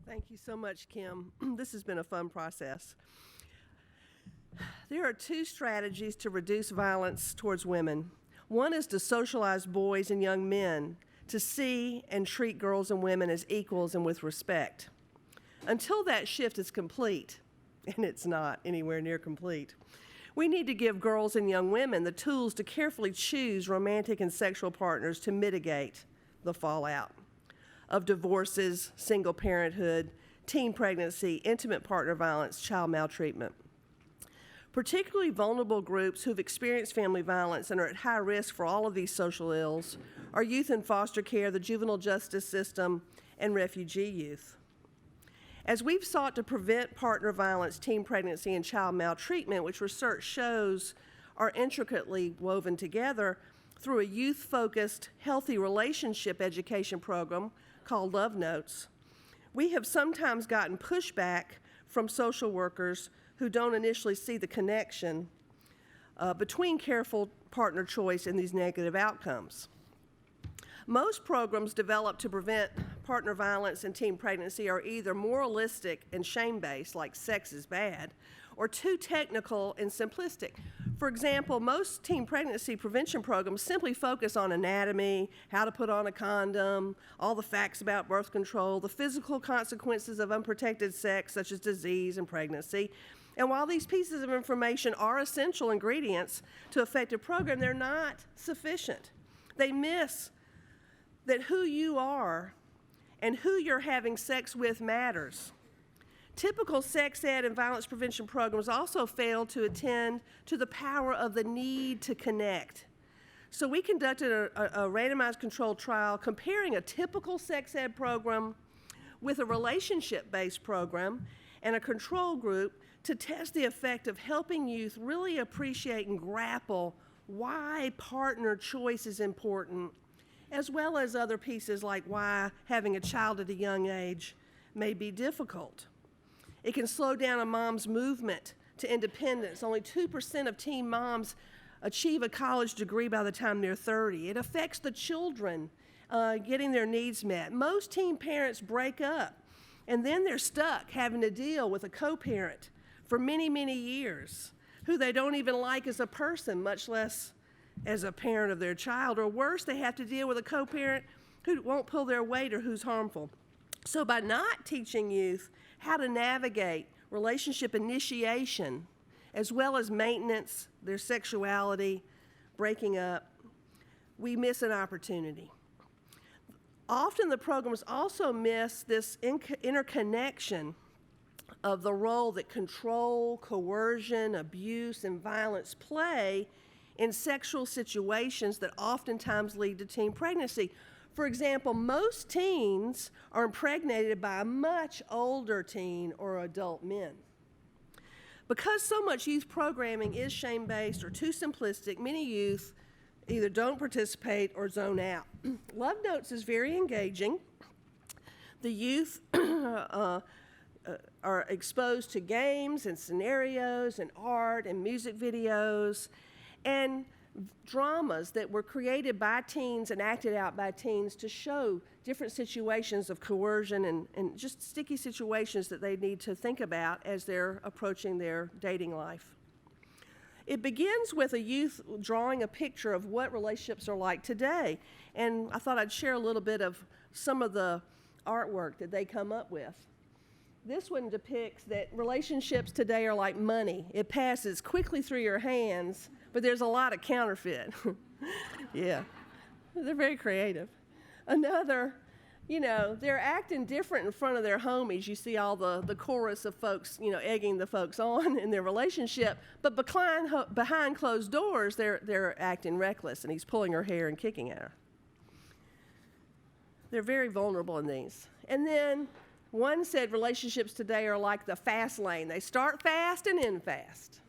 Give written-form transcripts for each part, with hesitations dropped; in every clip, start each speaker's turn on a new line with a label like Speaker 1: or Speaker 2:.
Speaker 1: Thank you so much, Kim. This has been a fun process. There are two strategies to reduce violence towards women. One is to socialize boys and young men to see and treat girls and women as equals and with respect. Until that shift is complete, and it's not anywhere near complete, we need to give girls and young women the tools to carefully choose romantic and sexual partners to mitigate the fallout of divorces, single parenthood, teen pregnancy, intimate partner violence, child maltreatment. Particularly vulnerable groups who've experienced family violence and are at high risk for all of these social ills are youth in foster care, the juvenile justice system, and refugee youth. As we've sought to prevent partner violence, teen pregnancy, and child maltreatment, which research shows are intricately woven together through a youth-focused, healthy relationship education program called Love Notes, we have sometimes gotten pushback from social workers who don't initially see the connection between careful partner choice and these negative outcomes. Most programs developed to prevent partner violence and teen pregnancy are either moralistic and shame-based, like sex is bad, or too technical and simplistic. For example, most teen pregnancy prevention programs simply focus on anatomy, how to put on a condom, all the facts about birth control, the physical consequences of unprotected sex, such as disease and pregnancy. And while these pieces of information are essential ingredients to effective program, they're not sufficient. They miss that who you are and who you're having sex with matters. Typical sex ed and violence prevention programs also fail to attend to the power of the need to connect. So we conducted a randomized controlled trial comparing a typical sex ed program with a relationship-based program and a control group to test the effect of helping youth really appreciate and grapple why partner choice is important, as well as other pieces like why having a child at a young age may be difficult. It can slow down a mom's movement to independence. Only 2% of teen moms achieve a college degree by the time they're 30. It affects the children getting their needs met. Most teen parents break up, and then they're stuck having to deal with a co-parent for many, many years, who they don't even like as a person, much less as a parent of their child. Or worse, they have to deal with a co-parent who won't pull their weight or who's harmful. So by not teaching youth how to navigate relationship initiation, as well as maintenance, their sexuality, breaking up, we miss an opportunity. Often the programs also miss this interconnection of the role that control, coercion, abuse, and violence play in sexual situations that oftentimes lead to teen pregnancy. For example, most teens are impregnated by a much older teen or adult men. Because so much youth programming is shame-based or too simplistic, many youth either don't participate or zone out. Love Notes is very engaging. The youth are exposed to games and scenarios and art and music videos and dramas that were created by teens and acted out by teens to show different situations of coercion and just sticky situations that they need to think about as they're approaching their dating life. It begins with a youth drawing a picture of what relationships are like today. And I thought I'd share a little bit of some of the artwork that they come up with. This one depicts that relationships today are like money. It passes quickly through your hands, but there's a lot of counterfeit. Yeah, they're very creative. Another, they're acting different in front of their homies. You see all the chorus of folks, egging the folks on in their relationship, but behind closed doors, they're acting reckless, and he's pulling her hair and kicking at her. They're very vulnerable in these. And then one said relationships today are like the fast lane. They start fast and end fast.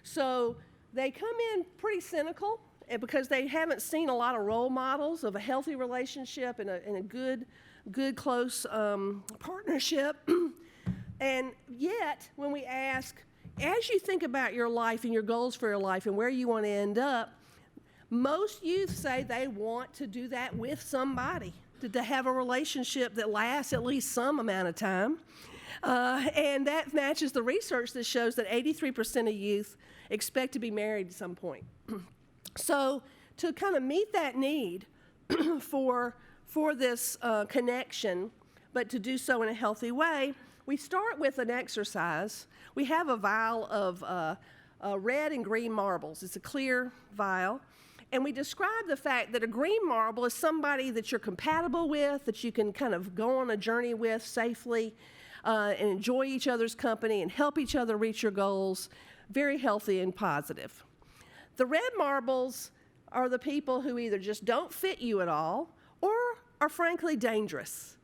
Speaker 1: So they come in pretty cynical because they haven't seen a lot of role models of a healthy relationship and a good close partnership. And yet, when we ask, as you think about your life and your goals for your life and where you want to end up, most youth say they want to do that with somebody. to have a relationship that lasts at least some amount of time. And that matches the research that shows that 83% of youth expect to be married at some point. So to kind of meet that need for this connection, but to do so in a healthy way, we start with an exercise. We have a vial of red and green marbles. It's a clear vial. And we describe the fact that a green marble is somebody that you're compatible with, that you can kind of go on a journey with safely, and enjoy each other's company and help each other reach your goals. Very healthy and positive. The red marbles are the people who either just don't fit you at all or are frankly dangerous.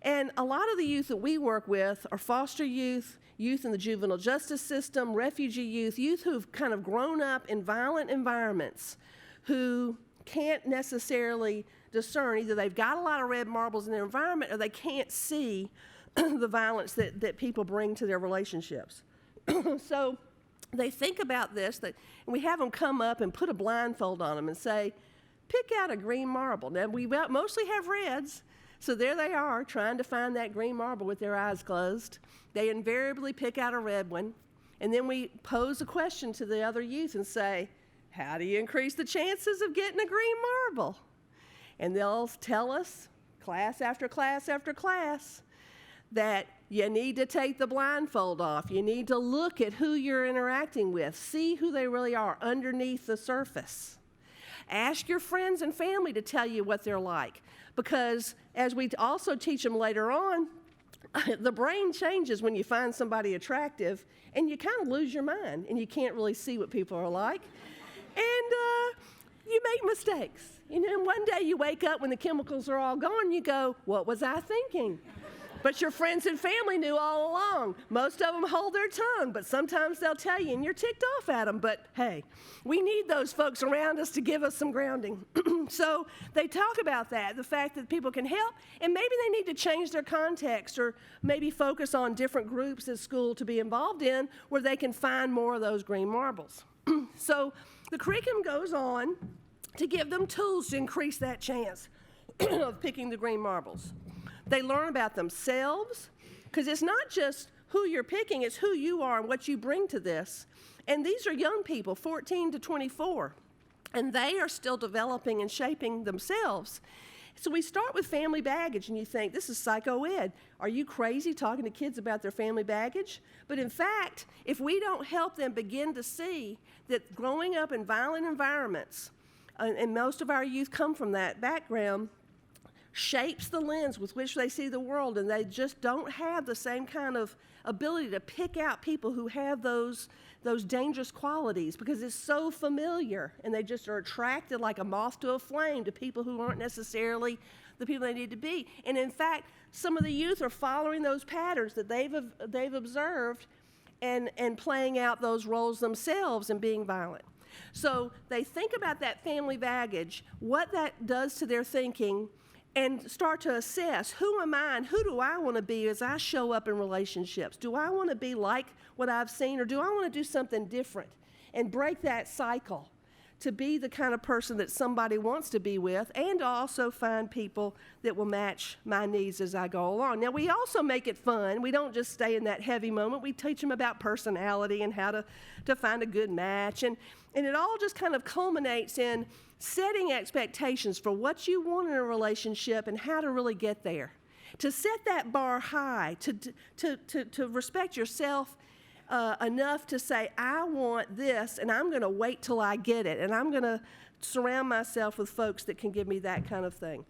Speaker 1: And a lot of the youth that we work with are foster youth, youth in the juvenile justice system, refugee youth who've kind of grown up in violent environments, who can't necessarily discern. Either they've got a lot of red marbles in their environment or they can't see the violence that people bring to their relationships. So they think about this, and we have them come up and put a blindfold on them and say, pick out a green marble. Now, we mostly have reds, so there they are trying to find that green marble with their eyes closed. They invariably pick out a red one, and then we pose a question to the other youth and say, how do you increase the chances of getting a green marble? And they'll tell us, class after class after class, that you need to take the blindfold off. You need to look at who you're interacting with, see who they really are underneath the surface. Ask your friends and family to tell you what they're like, because as we also teach them later on, the brain changes when you find somebody attractive, and you kind of lose your mind, and you can't really see what people are like. And you make mistakes. And one day you wake up when the chemicals are all gone, you go, what was I thinking? But your friends and family knew all along. Most of them hold their tongue, but sometimes they'll tell you, and you're ticked off at them. But hey, we need those folks around us to give us some grounding. So they talk about that, the fact that people can help, and maybe they need to change their context or maybe focus on different groups at school to be involved in where they can find more of those green marbles. So the curriculum goes on to give them tools to increase that chance of picking the green marbles. They learn about themselves, because it's not just who you're picking, it's who you are and what you bring to this. And these are young people, 14 to 24, and they are still developing and shaping themselves. So we start with family baggage, and you think, this is psycho-ed. Are you crazy talking to kids about their family baggage? But in fact, if we don't help them begin to see that growing up in violent environments, and most of our youth come from that background, shapes the lens with which they see the world, and they just don't have the same kind of ability to pick out people who have those dangerous qualities, because it's so familiar, and they just are attracted like a moth to a flame to people who aren't necessarily the people they need to be. And in fact, some of the youth are following those patterns that they've observed and playing out those roles themselves and being violent. So they think about that family baggage, what that does to their thinking, and start to assess, who am I and who do I want to be as I show up in relationships? Do I want to be like what I've seen, or do I want to do something different and break that cycle to be the kind of person that somebody wants to be with, and to also find people that will match my needs as I go along? Now, we also make it fun. We don't just stay in that heavy moment. We teach them about personality and how to find a good match. And it all just kind of culminates in setting expectations for what you want in a relationship and how to really get there. To set that bar high, to respect yourself enough to say, I want this, and I'm going to wait till I get it, and I'm going to surround myself with folks that can give me that kind of thing.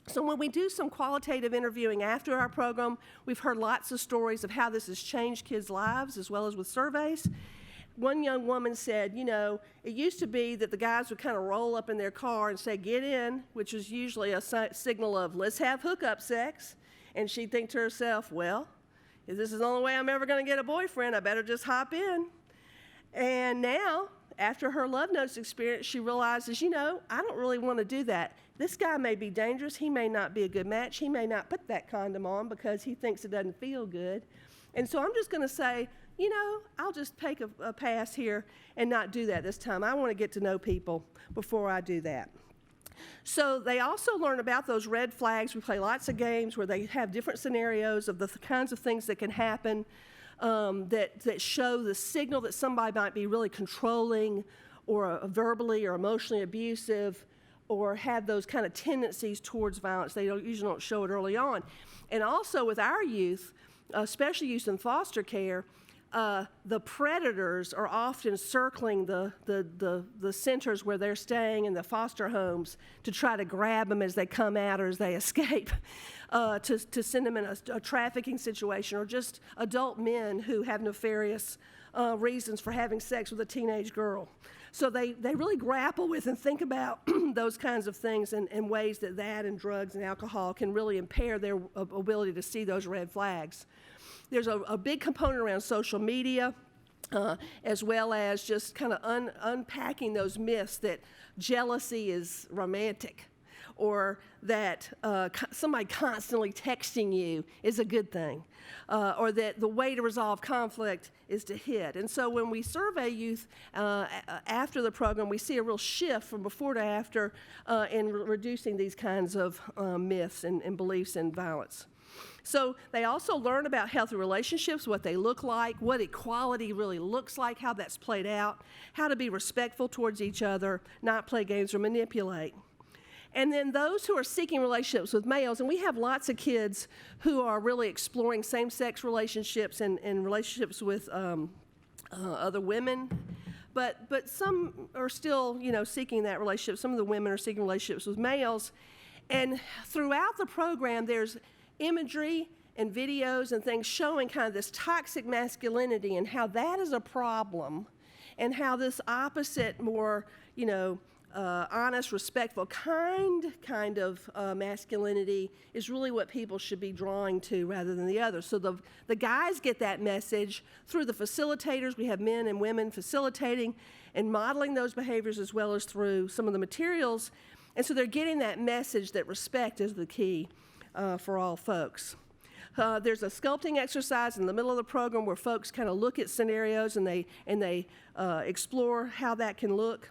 Speaker 1: So when we do some qualitative interviewing after our program, we've heard lots of stories of how this has changed kids' lives, as well as with surveys. One young woman said, it used to be that the guys would kind of roll up in their car and say, get in, which is usually a signal of, let's have hookup sex. And she'd think to herself, well, if this is the only way I'm ever going to get a boyfriend, I better just hop in. And now, after her Love Notes experience, she realizes, I don't really want to do that. This guy may be dangerous. He may not be a good match. He may not put that condom on because he thinks it doesn't feel good. And so I'm just going to say, I'll just take a pass here and not do that this time. I want to get to know people before I do that. So they also learn about those red flags. We play lots of games where they have different scenarios of the kinds of things that can happen that show the signal that somebody might be really controlling or verbally or emotionally abusive or have those kind of tendencies towards violence. They usually don't show it early on. And also with our youth, especially youth in foster care, the predators are often circling the centers where they're staying in the foster homes to try to grab them as they come out or as they escape, to send them in a trafficking situation, or just adult men who have nefarious reasons for having sex with a teenage girl. So they really grapple with and think about those kinds of things and ways that and drugs and alcohol can really impair their ability to see those red flags. There's a big component around social media, as well as just kind of unpacking those myths that jealousy is romantic, or that somebody constantly texting you is a good thing, or that the way to resolve conflict is to hit. And so when we survey youth after the program, we see a real shift from before to after in reducing these kinds of myths and beliefs in violence. So they also learn about healthy relationships, what they look like, what equality really looks like, how that's played out, how to be respectful towards each other, not play games or manipulate. And then those who are seeking relationships with males, and we have lots of kids who are really exploring same-sex relationships and relationships with other women, but some are still, seeking that relationship. Some of the women are seeking relationships with males. And throughout the program, there's imagery and videos and things showing kind of this toxic masculinity and how that is a problem, and how this opposite, more, honest, respectful kind of masculinity is really what people should be drawing to rather than the other. So the guys get that message through the facilitators. We have men and women facilitating and modeling those behaviors, as well as through some of the materials. And so they're getting that message that respect is the key for all folks. There's a sculpting exercise in the middle of the program where folks kind of look at scenarios and they explore how that can look.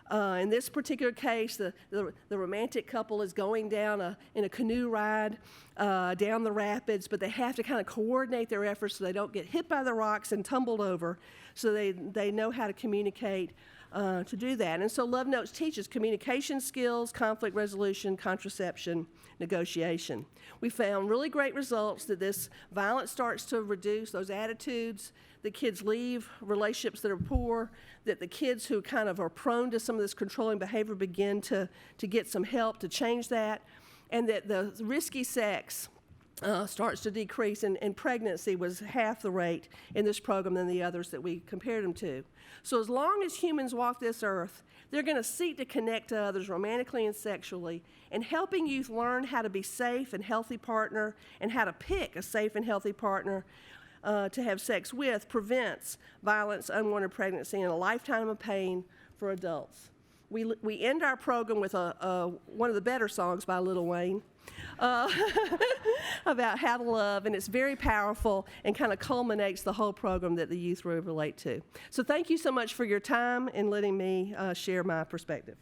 Speaker 1: In this particular case, the romantic couple is going down in a canoe ride down the rapids, but they have to kind of coordinate their efforts so they don't get hit by the rocks and tumbled over, so they know how to communicate to do that. And so Love Notes teaches communication skills, conflict resolution, contraception, negotiation. We found really great results that this violence starts to reduce those attitudes, the kids leave relationships that are poor, that the kids who kind of are prone to some of this controlling behavior begin to get some help to change that, and that the risky sex starts to decrease, and pregnancy was half the rate in this program than the others that we compared them to. So as long as humans walk this earth, they're going to seek to connect to others romantically and sexually, and helping youth learn how to be safe and healthy partner and how to pick a safe and healthy partner to have sex with prevents violence, unwanted pregnancy, and a lifetime of pain for adults. We end our program with one of the better songs by Lil Wayne about how to love, and it's very powerful and kind of culminates the whole program that the youth really relate to. So thank you so much for your time and letting me share my perspective.